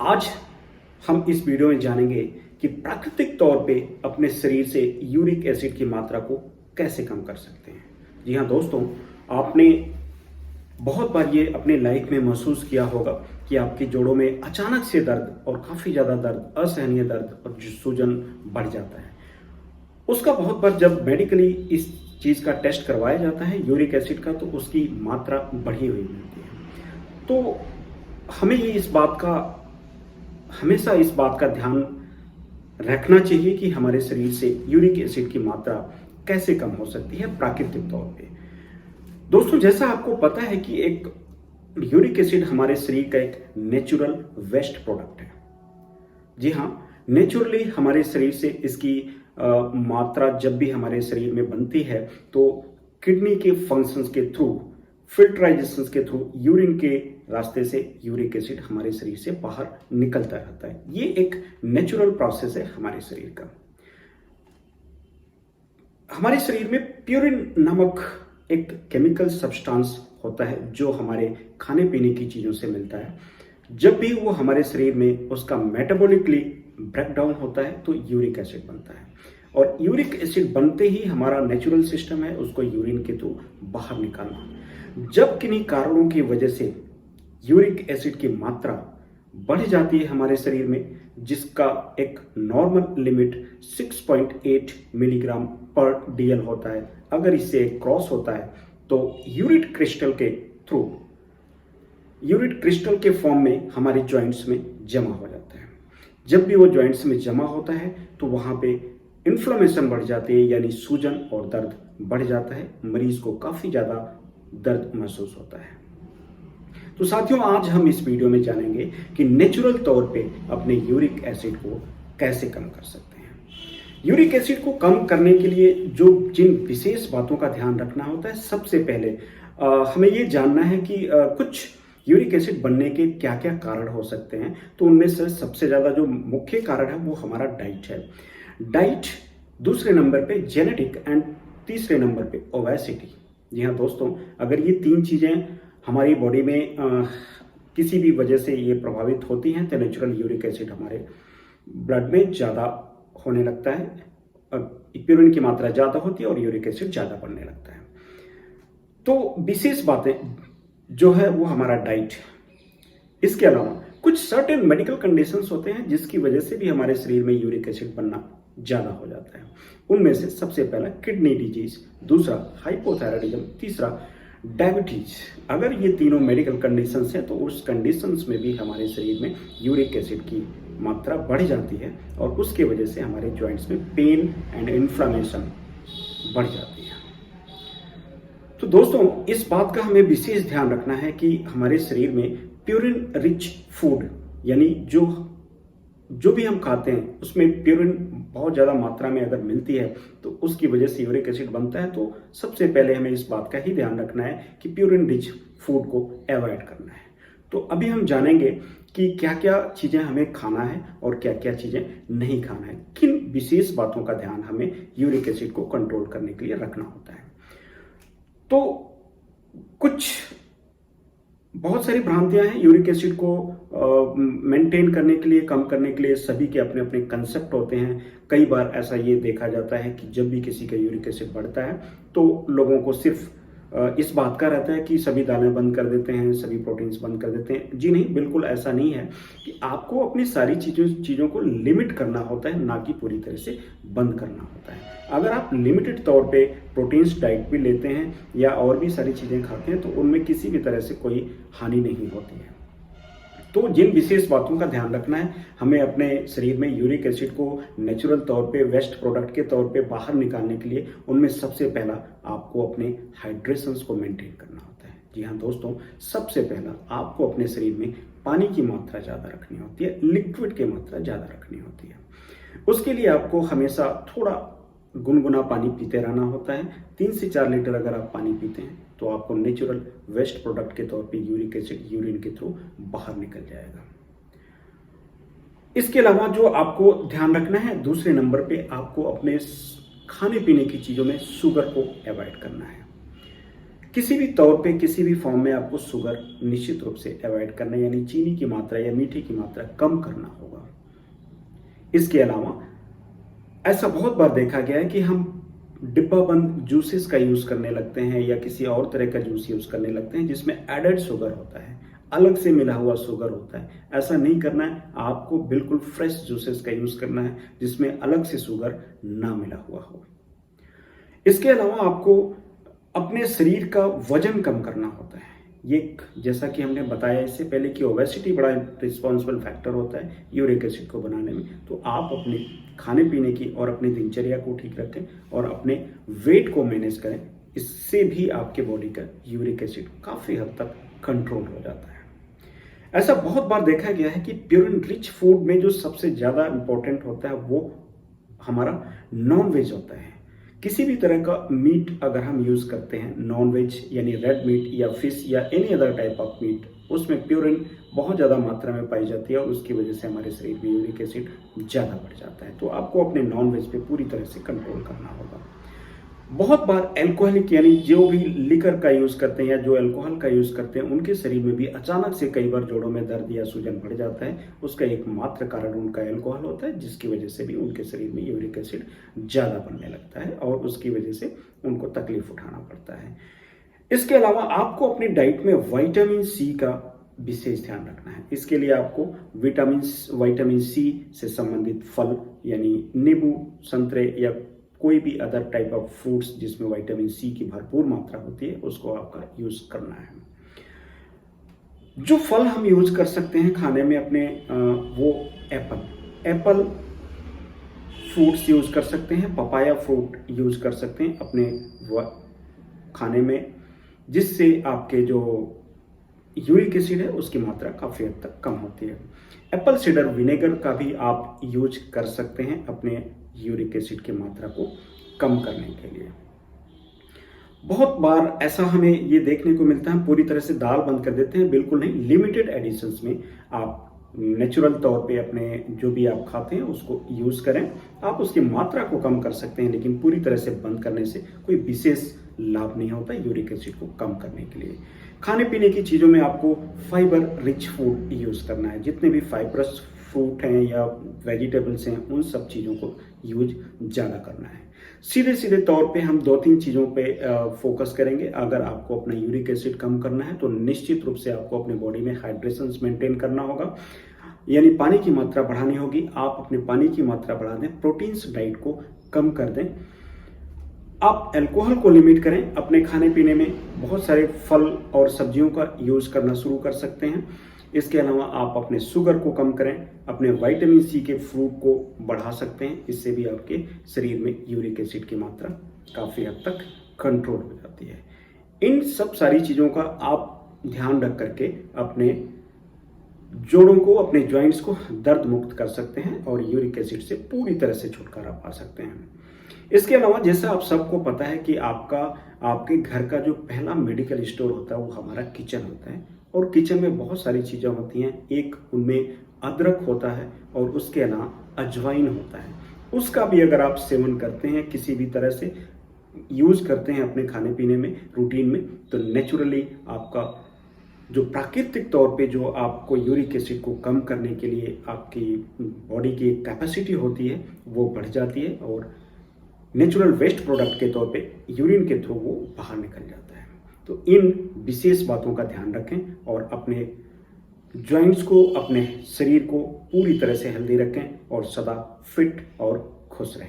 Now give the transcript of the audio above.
आज हम इस वीडियो में जानेंगे कि प्राकृतिक तौर पे अपने शरीर से यूरिक एसिड की मात्रा को कैसे कम कर सकते हैं। जी हाँ दोस्तों, आपने बहुत बार ये अपने लाइफ में महसूस किया होगा कि आपके जोड़ों में अचानक से दर्द और काफ़ी ज़्यादा दर्द, असहनीय दर्द और सूजन बढ़ जाता है। उसका बहुत बार जब मेडिकली इस चीज़ का टेस्ट करवाया जाता है यूरिक एसिड का, तो उसकी मात्रा बढ़ी हुई मिलती है। तो हमें ये हमेशा इस बात का ध्यान रखना चाहिए कि हमारे शरीर से यूरिक एसिड की मात्रा कैसे कम हो सकती है प्राकृतिक तौर पे। दोस्तों, जैसा आपको पता है कि एक यूरिक एसिड हमारे शरीर का एक नेचुरल वेस्ट प्रोडक्ट है। जी हाँ, नेचुरली हमारे शरीर से इसकी मात्रा जब भी हमारे शरीर में बनती है तो किडनी के फंक्शंस के थ्रू, फिल्टराइजेशन के थ्रू, यूरिन के रास्ते से यूरिक एसिड हमारे शरीर से बाहर निकलता रहता है। ये एक नेचुरल प्रोसेस है हमारे शरीर का। हमारे शरीर में प्यूरिन नामक एक केमिकल सब्सटेंस होता है जो हमारे खाने पीने की चीज़ों से मिलता है। जब भी वो हमारे शरीर में उसका मेटाबॉलिकली ब्रेकडाउन होता है तो यूरिक एसिड बनता है, और यूरिक एसिड बनते ही हमारा नेचुरल सिस्टम है उसको यूरिन के थ्रू बाहर निकालना। जब किन्हीं कारणों की वजह से यूरिक एसिड की मात्रा बढ़ जाती है हमारे शरीर में, जिसका एक नॉर्मल लिमिट 6.8 मिलीग्राम पर डीएल होता है, अगर इससे क्रॉस होता है तो यूरिक क्रिस्टल के थ्रू, यूरिक क्रिस्टल के फॉर्म में हमारे जॉइंट्स में जमा हो जाता है। जब भी वो जॉइंट्स में जमा होता है तो वहाँ पे इन्फ्लेमेशन बढ़ जाती है, यानी सूजन और दर्द बढ़ जाता है। मरीज को काफ़ी ज़्यादा दर्द महसूस होता है। तो साथियों, आज हम इस वीडियो में जानेंगे कि नेचुरल तौर पे अपने यूरिक एसिड को कैसे कम कर सकते हैं। यूरिक एसिड को कम करने के लिए जिन विशेष बातों का ध्यान रखना होता है, सबसे पहले हमें ये जानना है कि कुछ यूरिक एसिड बनने के क्या क्या कारण हो सकते हैं। तो उनमें से सबसे ज़्यादा जो मुख्य कारण है वो हमारा डाइट है। डाइट, दूसरे नंबर पे जेनेटिक, एंड तीसरे नंबर पे ओबेसिटी। जी हाँ दोस्तों, अगर ये तीन चीज़ें हमारी बॉडी में किसी भी वजह से ये प्रभावित होती हैं तो नेचुरल यूरिक एसिड हमारे ब्लड में ज़्यादा होने लगता है, प्यूरिन की मात्रा ज़्यादा होती है और यूरिक एसिड ज़्यादा बढ़ने लगता है। तो विशेष बातें जो है वो हमारा डाइट। इसके अलावा कुछ सर्टेन मेडिकल कंडीशंस होते हैं जिसकी वजह से भी हमारे शरीर में यूरिक एसिड बनना ज़्यादा हो जाता है। उनमें से सबसे पहला किडनी डिजीज, दूसरा हाइपोथायराइडिज्म, तीसरा डायबिटीज। अगर ये तीनों मेडिकल कंडीशंस हैं तो उस कंडीशंस में भी हमारे शरीर में यूरिक एसिड की मात्रा बढ़ जाती है और उसके वजह से हमारे जॉइंट्स में पेन एंड इन्फ्लेमेशन बढ़ जाती है। तो दोस्तों, इस बात का हमें विशेष ध्यान रखना है कि हमारे शरीर में प्यूरिन रिच फूड, यानी जो भी हम खाते हैं उसमें प्यूरिन बहुत ज़्यादा मात्रा में अगर मिलती है तो उसकी वजह से यूरिक एसिड बनता है। तो सबसे पहले हमें इस बात का ही ध्यान रखना है कि प्यूरिन रिच फूड को अवॉइड करना है। तो अभी हम जानेंगे कि क्या क्या चीज़ें हमें खाना है और क्या क्या चीज़ें नहीं खाना है, किन विशेष बातों का ध्यान हमें यूरिक एसिड को कंट्रोल करने के लिए रखना होता है। तो बहुत सारी भ्रांतियां हैं यूरिक एसिड को मेंटेन करने के लिए, कम करने के लिए। सभी के अपने अपने कंसेप्ट होते हैं। कई बार ऐसा ये देखा जाता है कि जब भी किसी का यूरिक एसिड बढ़ता है तो लोगों को सिर्फ इस बात का रहता है कि सभी दालें बंद कर देते हैं, सभी प्रोटीन्स बंद कर देते हैं। जी नहीं, बिल्कुल ऐसा नहीं है। कि आपको अपनी सारी चीज़ों को लिमिट करना होता है, ना कि पूरी तरह से बंद करना होता है। अगर आप लिमिटेड तौर पे प्रोटीन्स डाइट भी लेते हैं या और भी सारी चीज़ें खाते हैं तो उनमें किसी भी तरह से कोई हानि नहीं होती है। तो जिन विशेष बातों का ध्यान रखना है, हमें अपने शरीर में यूरिक एसिड को नेचुरल तौर पे वेस्ट प्रोडक्ट के तौर पे बाहर निकालने के लिए, उनमें सबसे पहला आपको अपने हाइड्रेशंस को मेंटेन करना होता है। जी हाँ दोस्तों, सबसे पहला आपको अपने शरीर में पानी की मात्रा ज़्यादा रखनी होती है, लिक्विड की मात्रा ज़्यादा रखनी होती है। उसके लिए आपको हमेशा थोड़ा गुनगुना पानी पीते रहना होता है। 3 से 4 लीटर अगर आप पानी पीते हैं तो आपको नेचुरल वेस्ट प्रोडक्ट के तौर पे यूरिक एसिड यूरिन के थ्रू बाहर निकल जाएगा। इसके अलावा जो आपको ध्यान रखना है, दूसरे नंबर पे आपको अपने खाने पीने की चीज़ों में शुगर को अवॉइड करना है। किसी भी तौर पे किसी भी फॉर्म में आपको शुगर निश्चित रूप से अवॉइड करना है, यानी चीनी की मात्रा या मीठे की मात्रा कम करना होगा। इसके अलावा ऐसा बहुत बार देखा गया है कि हम डिब्बाबंद जूसेस का यूज करने लगते हैं या किसी और तरह का जूस यूज करने लगते हैं जिसमें एडेड शुगर होता है, अलग से मिला हुआ शुगर होता है। ऐसा नहीं करना है, आपको बिल्कुल फ्रेश जूसेस का यूज करना है जिसमें अलग से शुगर ना मिला हुआ हो। इसके अलावा आपको अपने शरीर का वजन कम करना होता है। ये जैसा कि हमने बताया इससे पहले कि ओबेसिटी बड़ा रिस्पॉन्सिबल फैक्टर होता है यूरिक एसिड को बनाने में। तो आप अपने खाने पीने की और अपनी दिनचर्या को ठीक रखें और अपने वेट को मैनेज करें। इससे भी आपके बॉडी का यूरिक एसिड काफ़ी हद तक कंट्रोल हो जाता है। ऐसा बहुत बार देखा गया है कि प्यूरिन रिच फूड में जो सबसे ज़्यादा इंपॉर्टेंट होता है वो हमारा नॉन वेज होता है। किसी भी तरह का मीट अगर हम यूज़ करते हैं, नॉन वेज यानी रेड मीट या फिश या any other type of meat, उसमें प्यूरिन बहुत ज़्यादा मात्रा में पाई जाती है और उसकी वजह से हमारे शरीर में यूरिक एसिड ज़्यादा बढ़ जाता है। तो आपको अपने नॉन वेज पे पूरी तरह से कंट्रोल करना होगा। बहुत बार अल्कोहलिक यानी जो भी लिकर का यूज़ करते हैं या जो अल्कोहल का यूज़ करते हैं उनके शरीर में भी अचानक से कई बार जोड़ों में दर्द या सूजन बढ़ जाता है। उसका एकमात्र कारण उनका अल्कोहल होता है, जिसकी वजह से भी उनके शरीर में यूरिक एसिड ज़्यादा बनने लगता है और उसकी वजह से उनको तकलीफ उठाना पड़ता है। इसके अलावा आपको अपनी डाइट में विटामिन सी का विशेष ध्यान रखना है। इसके लिए आपको विटामिन सी से संबंधित फल यानी नींबू, संतरे या कोई भी अदर टाइप ऑफ फ्रूट्स जिसमें विटामिन सी की भरपूर मात्रा होती है उसको आपका यूज करना है। जो फल हम यूज कर सकते हैं खाने में अपने वो एप्पल फ्रूट्स यूज कर सकते हैं, पपाया फ्रूट यूज कर सकते हैं अपने खाने में, जिससे आपके जो यूरिक एसिड है उसकी मात्रा काफ़ी हद तक कम होती है। एप्पल साइडर विनेगर का भी आप यूज कर सकते हैं अपने यूरिक एसिड की मात्रा को कम करने के लिए। बहुत बार ऐसा हमें ये देखने को मिलता है, पूरी तरह से दाल बंद कर देते हैं, बिल्कुल नहीं। लिमिटेड एडिशंस में आप नेचुरल तौर पे अपने जो भी आप खाते हैं उसको यूज करें। आप उसकी मात्रा को कम कर सकते हैं, लेकिन पूरी तरह से बंद करने से कोई विशेष लाभ नहीं होता यूरिक एसिड को कम करने के लिए। खाने पीने की चीज़ों में आपको फाइबर रिच फूड यूज़ करना है। जितने भी फाइबरस फ्रूट हैं या वेजिटेबल्स हैं उन सब चीज़ों को यूज ज़्यादा करना है। सीधे सीधे तौर पे हम 2-3 चीज़ों पे फोकस करेंगे। अगर आपको अपना यूरिक एसिड कम करना है तो निश्चित रूप से आपको अपने बॉडी में हाइड्रेशन मेंटेन करना होगा, यानी पानी की मात्रा बढ़ानी होगी। आप अपने पानी की मात्रा बढ़ा दें, प्रोटीन्स डाइट को कम कर दें, आप अल्कोहल को लिमिट करें। अपने खाने पीने में बहुत सारे फल और सब्जियों का यूज करना शुरू कर सकते हैं। इसके अलावा आप अपने शुगर को कम करें, अपने विटामिन सी के फ्रूट को बढ़ा सकते हैं। इससे भी आपके शरीर में यूरिक एसिड की मात्रा काफ़ी हद तक कंट्रोल हो जाती है। इन सब सारी चीज़ों का आप ध्यान रख करके अपने जोड़ों को, अपने जॉइंट्स को दर्द मुक्त कर सकते हैं और यूरिक एसिड से पूरी तरह से छुटकारा पा सकते हैं। इसके अलावा जैसा आप सबको पता है कि आपके घर का जो पहला मेडिकल स्टोर होता है वो हमारा किचन होता है और किचन में बहुत सारी चीज़ें होती हैं। एक उनमें अदरक होता है और उसके अलावा अजवाइन होता है। उसका भी अगर आप सेवन करते हैं, किसी भी तरह से यूज़ करते हैं अपने खाने पीने में, रूटीन में, तो नेचुरली आपका जो प्राकृतिक तौर पे जो आपको यूरिक एसिड को कम करने के लिए आपकी बॉडी की कैपेसिटी होती है वो बढ़ जाती है और नेचुरल वेस्ट प्रोडक्ट के तौर पे यूरिन के थ्रू वो बाहर निकल जाता है। तो इन विशेष बातों का ध्यान रखें और अपने जॉइंट्स को, अपने शरीर को पूरी तरह से हेल्दी रखें और सदा फिट और खुश रहें।